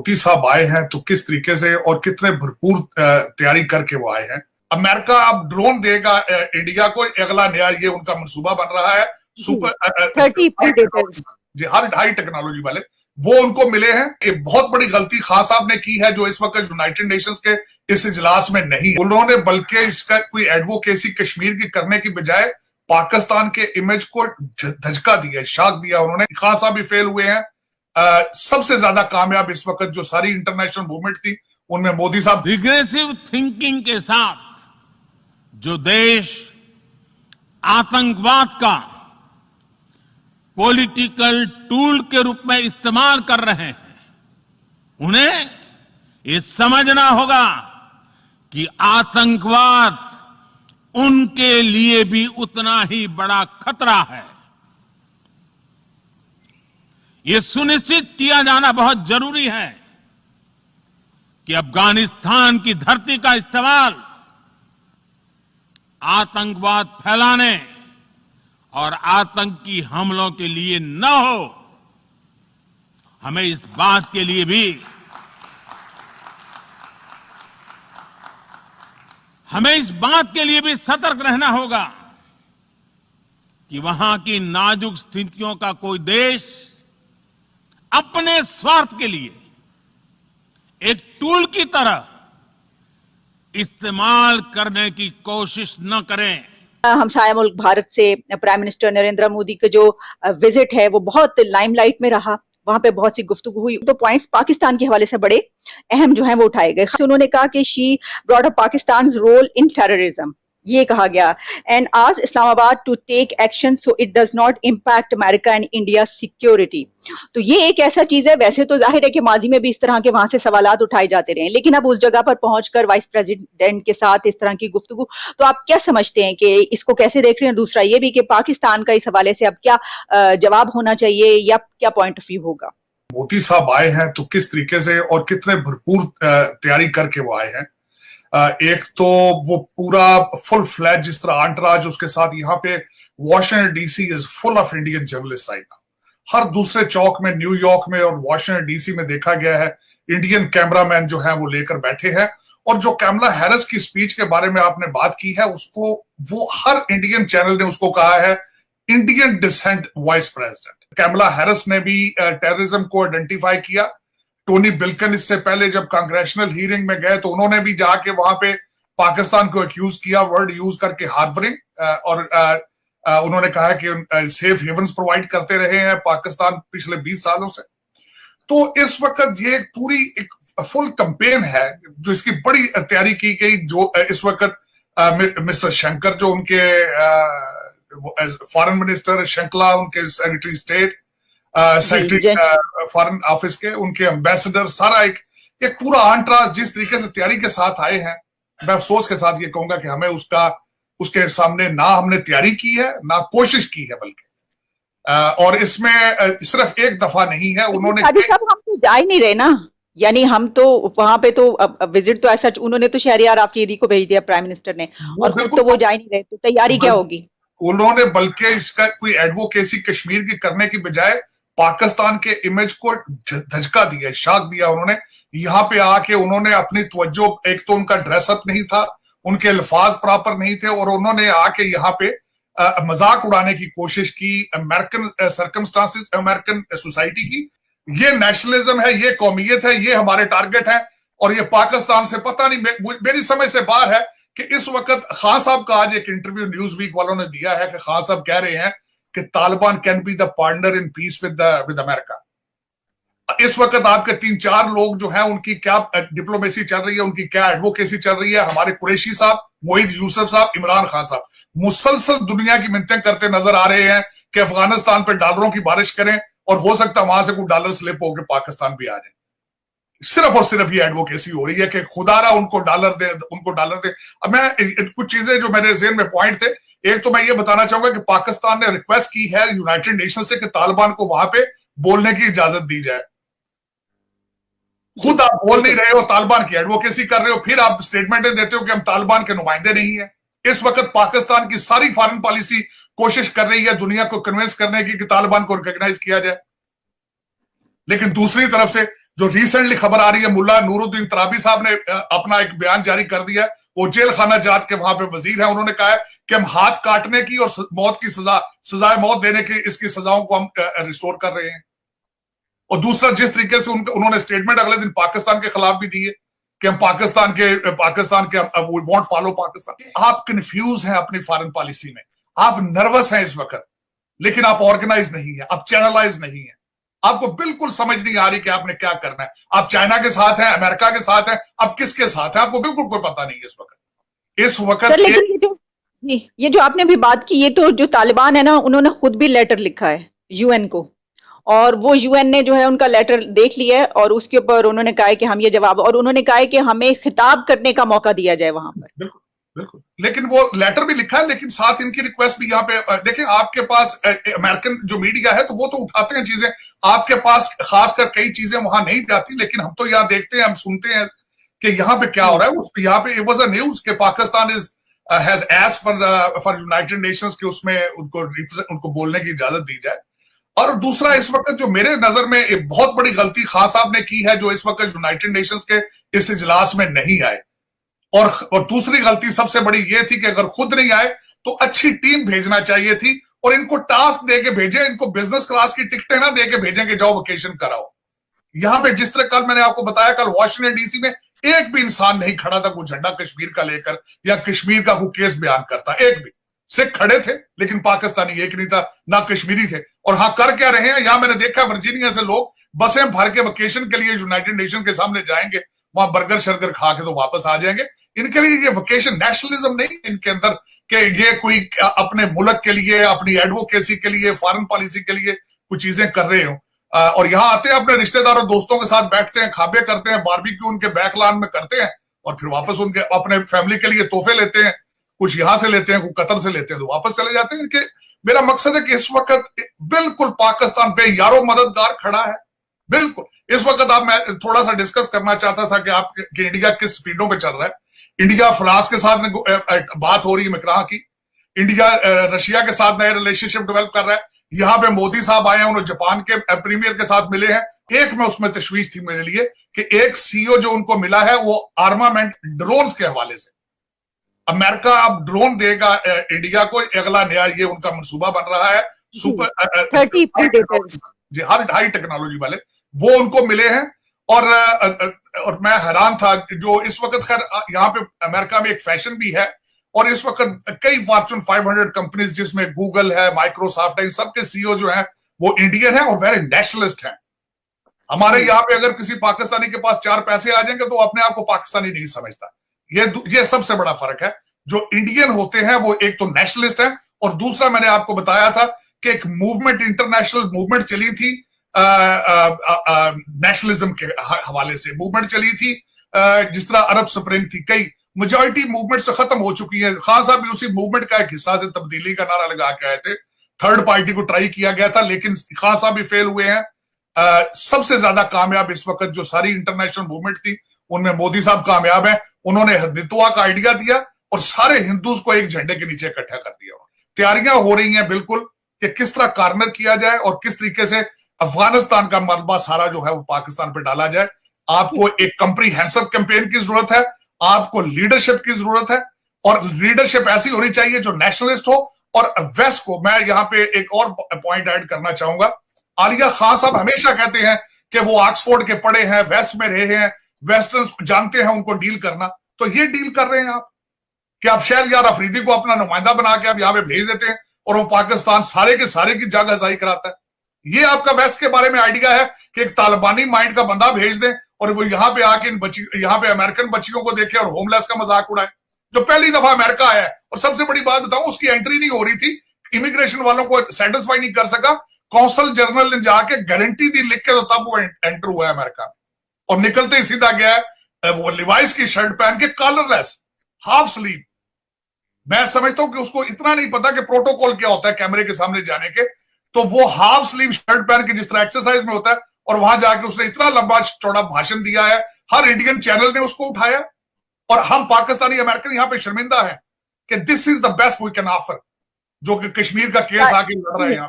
मोदी साहब आए हैं तो किस तरीके से और कितने भरपूर तैयारी करके वो आए हैं। अमेरिका अब ड्रोन देगा इंडिया को, अगला नया ये उनका मंसूबा बन रहा है। सुपर 30 प्रेडेटर्स जी, हर हाई टेक्नोलॉजी वाले वो उनको मिले हैं। ये बहुत बड़ी गलती खान साहब ने की है जो इस वक्त यूनाइटेड नेशंस के इस इजलास में नहीं। उन्होंने बल्कि इसका कोई एडवोकेसी कश्मीर की करने की बजाय पाकिस्तान के इमेज को धचका दिया, शाक दिया उन्होंने। खान साहब भी फेल हुए हैं। सबसे ज्यादा कामयाब इस वक्त जो सारी इंटरनेशनल मूवमेंट थी उनमें मोदी साहब। रिग्रेसिव थिंकिंग के साथ जो देश आतंकवाद का पॉलिटिकल टूल के रूप में इस्तेमाल कर रहे हैं, उन्हें ये समझना होगा कि आतंकवाद उनके लिए भी उतना ही बड़ा खतरा है। ये सुनिश्चित किया जाना बहुत जरूरी है कि अफगानिस्तान की धरती का इस्तेमाल आतंकवाद फैलाने और आतंकी हमलों के लिए न हो। हमें इस बात के लिए भी सतर्क रहना होगा कि वहां की नाजुक स्थितियों का कोई देश अपने स्वार्थ के लिए एक टूल की तरह इस्तेमाल करने की कोशिश न करें। हमसाया मुल्क भारत से प्राइम मिनिस्टर नरेंद्र मोदी का जो विजिट है वो बहुत लाइमलाइट में रहा। वहां पे बहुत सी गुफ्तगू हुई। तो पॉइंट्स पाकिस्तान के हवाले से बड़े अहम जो हैं वो उठाए गए। उन्होंने कहा कि she brought up Pakistan's role in terrorism, ये कहा गया, एंड आज Islamabad to take action so it does not impact America and India security. तो ये एक ऐसा चीज है, वैसे तो जाहिर है कि माजी में भी इस तरह के वहां से सवालात उठाए जाते रहे, लेकिन अब उस जगह पर पहुंचकर वाइस प्रेसिडेंट के साथ इस तरह की गुफ्तगू, तो आप क्या समझते हैं कि इसको कैसे देख रहे हैं? दूसरा ये भी कि पाकिस्तान का इस हवाले से अब क्या जवाब होना चाहिए या क्या पॉइंट ऑफ व्यू होगा? मोदी साहब आए हैं तो किस तरीके से और कितने भरपूर तैयारी करके वो आए हैं। एक तो वो पूरा फुल फ्लैज जिस तरह आंटराज उसके साथ यहाँ पे Washington DC is full of Indian journalist right now. हर दूसरे चौक में न्यूयॉर्क में और वॉशिंगटन डीसी में देखा गया है इंडियन कैमरामैन जो है वो लेकर बैठे हैं। और जो कमला हैरिस की स्पीच के बारे में आपने बात की है उसको वो हर इंडियन चैनल ने उसको कहा है इंडियन डिसेंट वाइस प्रेसिडेंट। कमला हैरिस ने भी टेररिज्म को आइडेंटिफाई किया। टोनी बिल्कन इससे पहले जब कांग्रेशनल हियरिंग में गए तो उन्होंने भी जाके वहां पे पाकिस्तान को एक्यूज किया वर्ड यूज करके हार्बरिंग, और उन्होंने कहा कि सेफ हेवंस प्रोवाइड करते रहे हैं पाकिस्तान पिछले 20 सालों से। तो इस वक्त ये पूरी एक फुल कैंपेन है जो इसकी बड़ी तैयारी की गई। जो इस वक्त मिस्टर शंकर जो उनके फॉरेन मिनिस्टर, शंकला उनके secretary state, secretary foreign office के, उनके एम्बेसडर, सारा एक पूरा आंट्रास जिस तरीके से तैयारी के साथ आए हैं, मैं अफसोस के साथ ये कहूंगा कि हमें उसके सामने ना हमने तैयारी की है ना कोशिश की है, बल्कि और इसमें सिर्फ एक दफा नहीं है उन्होंने। हम तो जा ही नहीं रहे ना, यानी हम तो वहां पे तो विजिट तो ऐसा उन्होंने तो शहरियार आफरीदी को भेज दिया प्राइम मिनिस्टर ने, और खुद तो वो जा ही नहीं रहे, तो तैयारी क्या होगी? उन्होंने बल्कि इसका कोई एडवोकेसी कश्मीर की करने की बजाय पाकिस्तान के इमेज को धचका दिया, शाक दिया उन्होंने। यहाँ पे आके उन्होंने अपनी तवज्जो, एक तो उनका ड्रेसअप नहीं था, उनके अल्फाज प्रॉपर नहीं थे, और उन्होंने आके यहाँ पे मजाक उड़ाने की कोशिश की अमेरिकन सर्कमस्टांसेस, अमेरिकन सोसाइटी की। ये नेशनलिज्म है, ये कौमियत है, ये हमारे टारगेट है, और ये पाकिस्तान से पता नहीं मेरी समझ से बाहर है कि इस वक्त खान साहब का आज एक इंटरव्यू न्यूज वीक वालों ने दिया है कि खान साहब कह रहे हैं कि Taliban can be the partner in peace with America. इस वक्त आपके 3-4 लोग जो हैं उनकी क्या डिप्लोमेसी चल रही है, उनकी क्या एडवोकेसी चल रही है। हमारे कुरैशी साहब, मोहिद यूसुफ साहब, इमरान खान साहब मुसलसल दुनिया की मिन्नतें करते नजर आ रहे हैं कि अफगानिस्तान पर डॉलरों की बारिश करें, और हो सकता है वहां से कोई डॉलर स्लिप होकर पाकिस्तान भी आ जाए। सिर्फ और सिर्फ ये एडवोकेसी हो रही है कि खुदारा उनको डॉलर दे, उनको डॉलर दे। अब मैं कुछ चीजें जो मेरे ज़हन में पॉइंट थे, एक तो मैं ये बताना चाहूंगा कि पाकिस्तान ने रिक्वेस्ट की है यूनाइटेड नेशन से कि तालिबान को वहां पे बोलने की इजाजत दी जाए। खुद आप बोल नहीं रहे हो, तालिबान की एडवोकेसी कर रहे हो, फिर आप स्टेटमेंटें देते हो कि हम तालिबान के नुमाइंदे नहीं है। इस वक्त पाकिस्तान की सारी फॉरेन पॉलिसी कोशिश कर रही है दुनिया को कन्विंस करने की कि तालिबान को रिकॉग्नाइज किया जाए, लेकिन दूसरी तरफ से जो रिसेंटली खबर आ रही है, मुल्ला नूरुद्दीन तराबी साहब ने अपना एक बयान जारी कर दिया, वो जेल खाना जात के वहां पे वजीर है। उन्होंने कहा है कि हम हाथ काटने की और मौत की सजाए मौत देने की इसकी सजाओं को हम रिस्टोर कर रहे हैं। और दूसरा, जिस तरीके से उन्होंने स्टेटमेंट अगले दिन पाकिस्तान के खिलाफ भी दी है कि हम पाकिस्तान के वी वॉन्ट फॉलो पाकिस्तान। आप कंफ्यूज हैं अपनी फॉरेन पॉलिसी में, आप नर्वस हैं इस वक्त, लेकिन आप ऑर्गेनाइज नहीं है, आप चैनलाइज नहीं है, आपको बिल्कुल समझ नहीं आ रही कि आपने क्या करना है। आप चाइना के साथ हैं, अमेरिका के साथ हैं, आप किसके साथ हैं, आपको बिल्कुल कोई पता नहीं है इस वक्त। सर, लेकिन ये जो आपने भी बात की, ये तो जो तालिबान है ना, उन्होंने खुद भी लेटर लिखा है यूएन को, और वो यूएन ने जो है उनका लेटर देख लिया है और उसके ऊपर उन्होंने कहा है कि हम ये जवाब, और उन्होंने कहा है कि हमें खिताब करने का मौका दिया जाए वहां पर। बिल्कुल बिल्कुल, लेकिन वो लेटर भी लिखा है, लेकिन साथ इनकी रिक्वेस्ट भी यहाँ पे देखें, आपके पास अमेरिकन जो मीडिया है तो वो तो उठाते हैं चीजें, आपके पास खासकर कई चीजें वहां नहीं जाती, लेकिन हम तो यहाँ देखते हैं, हम सुनते हैं कि यहाँ पे क्या हो रहा है। यहाँ पे इट वाज अ न्यूज कि Pakistan has asked for United Nations के उसमें उनको बोलने की इजाजत दी जाए। और दूसरा, इस वक्त जो मेरे नजर में एक बहुत बड़ी गलती खान साहब ने की है, जो इस वक्त यूनाइटेड नेशंस के इस इजलास में नहीं आए, और दूसरी गलती सबसे बड़ी ये थी कि अगर खुद नहीं आए तो अच्छी टीम भेजना चाहिए थी, और इनको टास्क दे के भेजे, इनको बिजनेस क्लास की टिकटें ना दे के भेजें कि जाओ वेकेशन कराओ। यहां पे जिस तरह कल मैंने आपको बताया, कल वॉशिंगटन डीसी में एक भी इंसान नहीं खड़ा था कोई झंडा कश्मीर का लेकर या कश्मीर का कोई केस बयान करता, एक भी। सिख खड़े थे लेकिन पाकिस्तानी एक नहीं था, ना कश्मीरी थे। और हाँ, कर क्या रहे हैं, यहां मैंने देखा वर्जीनिया से लोग बसें भर के वेकेशन के लिए यूनाइटेड नेशन के सामने जाएंगे, वहां बर्गर शर्गर खा के तो वापस आ जाएंगे। इनके लिए ये वेकेशन नेशनलिज्म नहीं इनके अंदर, कि ये कोई अपने मुल्क के लिए, अपनी एडवोकेसी के लिए, फॉरेन पॉलिसी के लिए कुछ चीजें कर रहे हो। और यहाँ आते हैं, अपने रिश्तेदारों दोस्तों के साथ बैठते हैं, खाबे करते हैं, बारबेक्यू उनके बैकलॉन में करते हैं, और फिर वापस उनके अपने फैमिली के लिए तोहफे लेते हैं, कुछ यहां से लेते हैं, कुछ कतर से लेते हैं, तो वापस चले जाते हैं। इनके मेरा मकसद है कि इस वक्त बिल्कुल पाकिस्तान पे यारो मददगार खड़ा है, बिल्कुल। इस वक्त मैं थोड़ा सा डिस्कस करना चाहता था कि इंडिया किस स्पीडों पे चल रहा है। इंडिया फ्रांस के साथ बात हो रही है मिकराह की, इंडिया रशिया के साथ नए रिलेशनशिप डेवलप कर रहा है। यहाँ पे मोदी साहब आए हैं, उन्होंने जापान के प्रीमियर के साथ मिले हैं। एक में उसमें तशवीश थी मेरे लिए कि एक सीईओ जो उनको मिला है वो आर्मामेंट ड्रोन्स के हवाले से, अमेरिका अब ड्रोन देगा इंडिया को, अगला नया ये उनका मंसूबा बन रहा है। सुपर जी, हर हाई टेक्नोलॉजी वाले वो उनको मिले हैं। और मैं हैरान था जो इस वक्त, खैर यहाँ पे अमेरिका में एक फैशन भी है, और इस वक्त कई फॉर्च्यून 500 कंपनीज जिसमें गूगल है, माइक्रोसॉफ्ट है, इन सबके सीईओ जो हैं वो इंडियन है और वेरी नेशनलिस्ट हैं। हमारे यहाँ पे अगर किसी पाकिस्तानी के पास 4 पैसे आ जाएंगे तो अपने आप को पाकिस्तानी नहीं समझता। ये सबसे बड़ा फर्क है। जो इंडियन होते हैं वो एक तो नेशनलिस्ट है, और दूसरा मैंने आपको बताया था कि एक मूवमेंट, इंटरनेशनल मूवमेंट चली थी नेशनलिज्म के हवाले से, मूवमेंट चली थी जिस तरह अरब स्प्रिंग थी। कई मेजॉरिटी मूवमेंट से खत्म हो चुकी है। खान साहब भी उसी मूवमेंट का एक हिस्सा से तब्दीली का नारा लगा के आए थे। थर्ड पार्टी को ट्राई किया गया था, लेकिन खान साहब भी फेल हुए हैं। सबसे ज्यादा कामयाब इस वक्त जो सारी इंटरनेशनल मूवमेंट थी उनमें मोदी साहब कामयाब है। उन्होंने हिंदुत्व का आइडिया दिया और सारे हिंदूज को एक झंडे के नीचे इकट्ठा कर दिया। तैयारियां हो रही हैं बिल्कुल कि किस तरह कॉर्नर किया जाए और किस तरीके से अफगानिस्तान का मलबा सारा जो है वो पाकिस्तान पे डाला जाए। आपको एक कंप्रीहेंसिव कैंपेन की जरूरत है, आपको लीडरशिप की जरूरत है, और लीडरशिप ऐसी होनी चाहिए जो नेशनलिस्ट हो। और वेस्ट को मैं यहां पे एक और पॉइंट ऐड करना चाहूंगा। आलिया खान साहब हमेशा कहते हैं कि वो ऑक्सफोर्ड के पढ़े हैं, वेस्ट में रहे हैं, वेस्टर्न जानते हैं उनको डील करना। तो ये डील कर रहे हैं आप कि आप शहरयार अफरीदी को अपना नुमाइंदा बना के आप यहां पे भेज देते हैं और वो पाकिस्तान सारे के सारे की जागहसाई कराता है। ये आपका वेस्ट के बारे में आइडिया है कि एक तालिबानी माइंड का बंदा भेज दें और वो यहाँ पे आके यहाँ पे अमेरिकन बच्चियों को देखे और होमलेस का मजाक उड़ाए। जो पहली दफा अमेरिका आया है, और सबसे बड़ी बात बताऊं, उसकी एंट्री नहीं हो रही थी, इमिग्रेशन वालों को सेटिस्फाई नहीं कर सका। कौंसल जनरल ने जाके गारंटी दी लिख के, तो तब वो एंटर हुआ है अमेरिका में, और निकलते ही सीधा गया वो लिवाइस की शर्ट पहन के, कॉलरलेस, हाफ स्लीव। मैं समझता हूं कि उसको इतना नहीं पता कि प्रोटोकॉल क्या होता है कैमरे के सामने जाने के, तो वो हाफ स्लीव शर्ट पहन के जिस तरह एक्सरसाइज में होता है, और वहां जाके उसने इतना लंबा चौड़ा भाषण दिया है, हर इंडियन चैनल ने उसको उठाया। और हम पाकिस्तानी अमेरिकन यहां पे शर्मिंदा है कि this is the best we can offer, जो कि कश्मीर का केस आके लड़ रहे हैं।